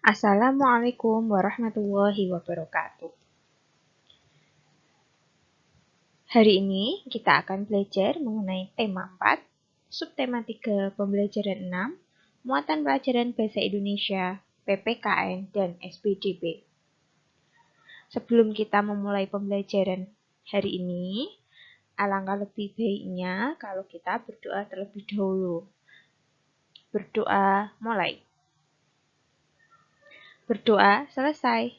Assalamualaikum warahmatullahi wabarakatuh. Hari ini kita akan belajar mengenai tema 4, subtema 3 pembelajaran 6, muatan pelajaran bahasa Indonesia, PPKN, dan SPDB. Sebelum kita memulai pembelajaran hari ini, alangkah lebih baiknya kalau kita berdoa terlebih dahulu. Berdoa mulai. Berdoa selesai.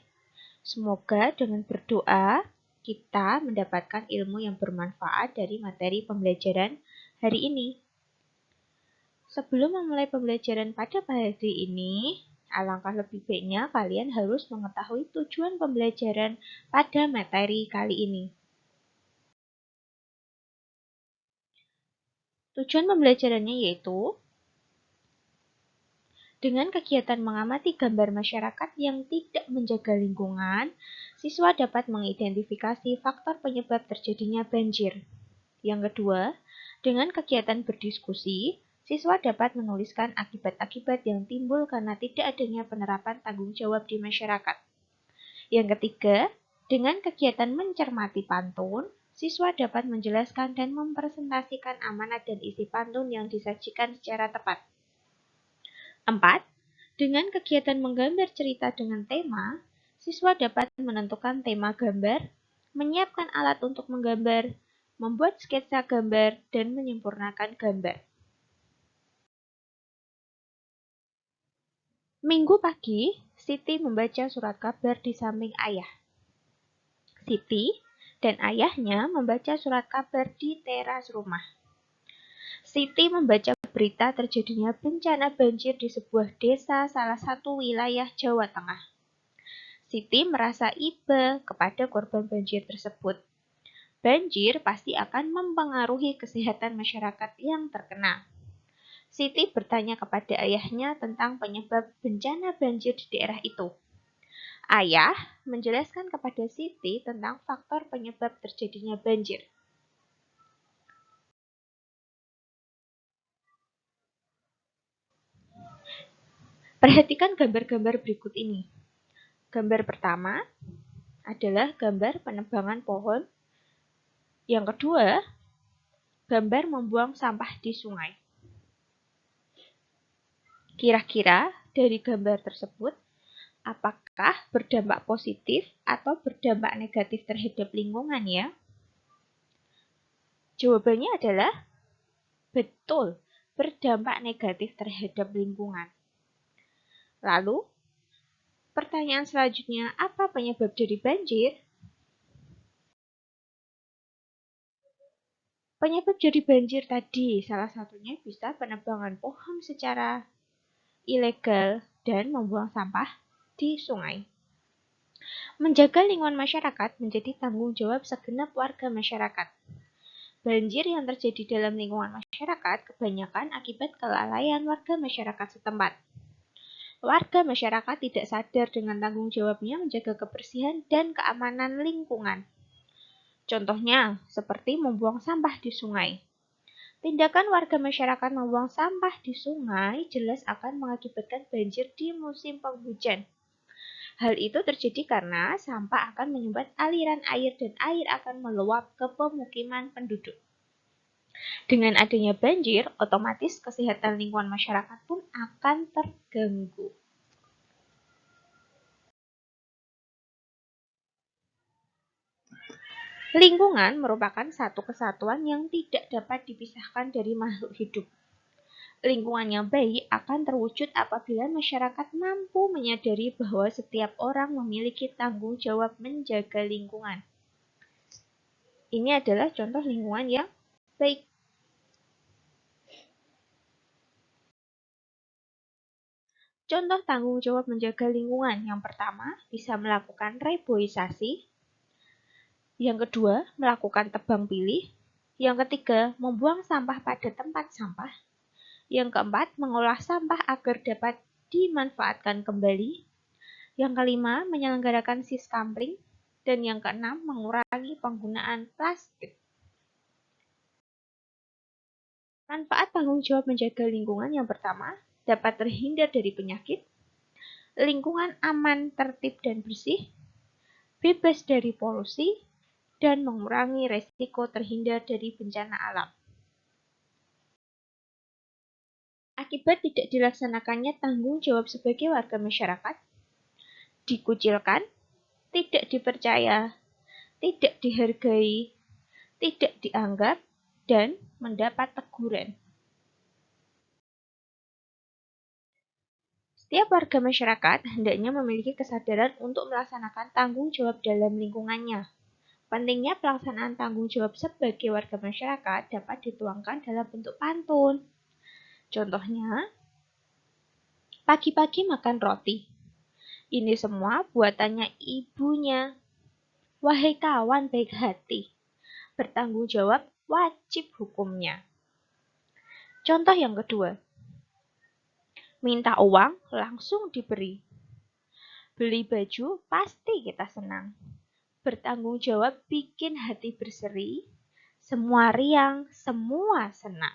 Semoga dengan berdoa kita mendapatkan ilmu yang bermanfaat dari materi pembelajaran hari ini. Sebelum memulai pembelajaran pada hari ini, alangkah lebih baiknya kalian harus mengetahui tujuan pembelajaran pada materi kali ini. Tujuan pembelajarannya yaitu dengan kegiatan mengamati gambar masyarakat yang tidak menjaga lingkungan, siswa dapat mengidentifikasi faktor penyebab terjadinya banjir. Yang kedua, dengan kegiatan berdiskusi, siswa dapat menuliskan akibat-akibat yang timbul karena tidak adanya penerapan tanggung jawab di masyarakat. Yang ketiga, dengan kegiatan mencermati pantun, siswa dapat menjelaskan dan mempresentasikan amanat dan isi pantun yang disajikan secara tepat. 4. Dengan kegiatan menggambar cerita dengan tema, siswa dapat menentukan tema gambar, menyiapkan alat untuk menggambar, membuat sketsa gambar, dan menyempurnakan gambar. Minggu pagi, Siti membaca surat kabar di samping ayah. Siti dan ayahnya membaca surat kabar di teras rumah. Siti membaca berita terjadinya bencana banjir di sebuah desa salah satu wilayah Jawa Tengah. Siti merasa iba kepada korban banjir tersebut. Banjir pasti akan mempengaruhi kesehatan masyarakat yang terkena. Siti bertanya kepada ayahnya tentang penyebab bencana banjir di daerah itu. Ayah menjelaskan kepada Siti tentang faktor penyebab terjadinya banjir. Perhatikan gambar-gambar berikut ini. Gambar pertama adalah gambar penebangan pohon. Yang kedua, gambar membuang sampah di sungai. Kira-kira dari gambar tersebut, apakah berdampak positif atau berdampak negatif terhadap lingkungan ya? Jawabannya adalah betul, berdampak negatif terhadap lingkungan. Lalu, pertanyaan selanjutnya, apa penyebab dari banjir? Penyebab jadi banjir tadi, salah satunya bisa penebangan pohon secara ilegal dan membuang sampah di sungai. Menjaga lingkungan masyarakat menjadi tanggung jawab segenap warga masyarakat. Banjir yang terjadi dalam lingkungan masyarakat kebanyakan akibat kelalaian warga masyarakat setempat. Warga masyarakat tidak sadar dengan tanggung jawabnya menjaga kebersihan dan keamanan lingkungan. Contohnya, seperti membuang sampah di sungai. Tindakan warga masyarakat membuang sampah di sungai jelas akan mengakibatkan banjir di musim penghujan. Hal itu terjadi karena sampah akan menyumbat aliran air dan air akan meluap ke pemukiman penduduk. Dengan adanya banjir, otomatis kesehatan lingkungan masyarakat pun akan terganggu. Lingkungan merupakan satu kesatuan yang tidak dapat dipisahkan dari makhluk hidup. Lingkungan yang baik akan terwujud apabila masyarakat mampu menyadari bahwa setiap orang memiliki tanggung jawab menjaga lingkungan. Ini adalah contoh lingkungan yang baik. Contoh tanggung jawab menjaga lingkungan yang pertama bisa melakukan reboisasi, yang kedua melakukan tebang pilih, yang ketiga membuang sampah pada tempat sampah, yang keempat mengolah sampah agar dapat dimanfaatkan kembali, yang kelima menyelenggarakan siskampling, dan yang keenam mengurangi penggunaan plastik. Manfaat tanggung jawab menjaga lingkungan yang pertama dapat terhindar dari penyakit, lingkungan aman, tertib, dan bersih, bebas dari polusi, dan mengurangi resiko terhindar dari bencana alam. Akibat tidak dilaksanakannya tanggung jawab sebagai warga masyarakat, dikucilkan, tidak dipercaya, tidak dihargai, tidak dianggap, dan mendapat teguran. Setiap warga masyarakat hendaknya memiliki kesadaran untuk melaksanakan tanggung jawab dalam lingkungannya. Pentingnya pelaksanaan tanggung jawab sebagai warga masyarakat dapat dituangkan dalam bentuk pantun. Contohnya, pagi-pagi makan roti. Ini semua buatannya ibunya. Wahai kawan baik hati, bertanggung jawab wajib hukumnya. Contoh yang kedua, minta uang langsung diberi. Beli baju pasti kita senang. Bertanggung jawab bikin hati berseri. Semua riang, semua senang.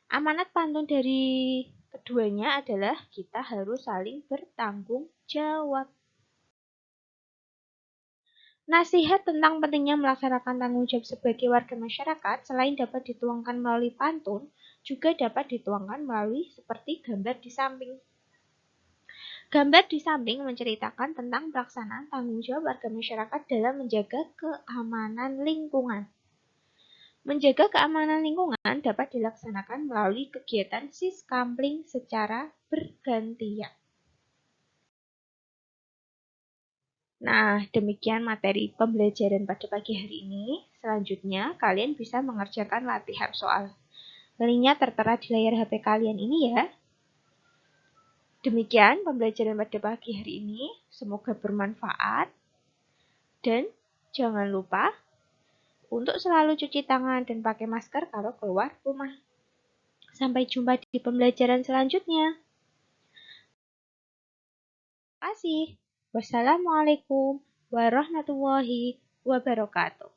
Amanat pantun dari keduanya adalah kita harus saling bertanggung jawab. Nasihat tentang pentingnya melaksanakan tanggung jawab sebagai warga masyarakat selain dapat dituangkan melalui pantun, juga dapat dituangkan melalui seperti gambar di samping. Gambar di samping menceritakan tentang pelaksanaan tanggung jawab warga masyarakat dalam menjaga keamanan lingkungan. Menjaga keamanan lingkungan dapat dilaksanakan melalui kegiatan siskampling secara bergantian. Nah, demikian materi pembelajaran pada pagi hari ini. Selanjutnya, kalian bisa mengerjakan latihan soal. Linknya tertera di layar HP kalian ini ya. Demikian pembelajaran pada pagi hari ini. Semoga bermanfaat. Dan jangan lupa untuk selalu cuci tangan dan pakai masker kalau keluar rumah. Sampai jumpa di pembelajaran selanjutnya. Terima kasih. Wassalamualaikum warahmatullahi wabarakatuh.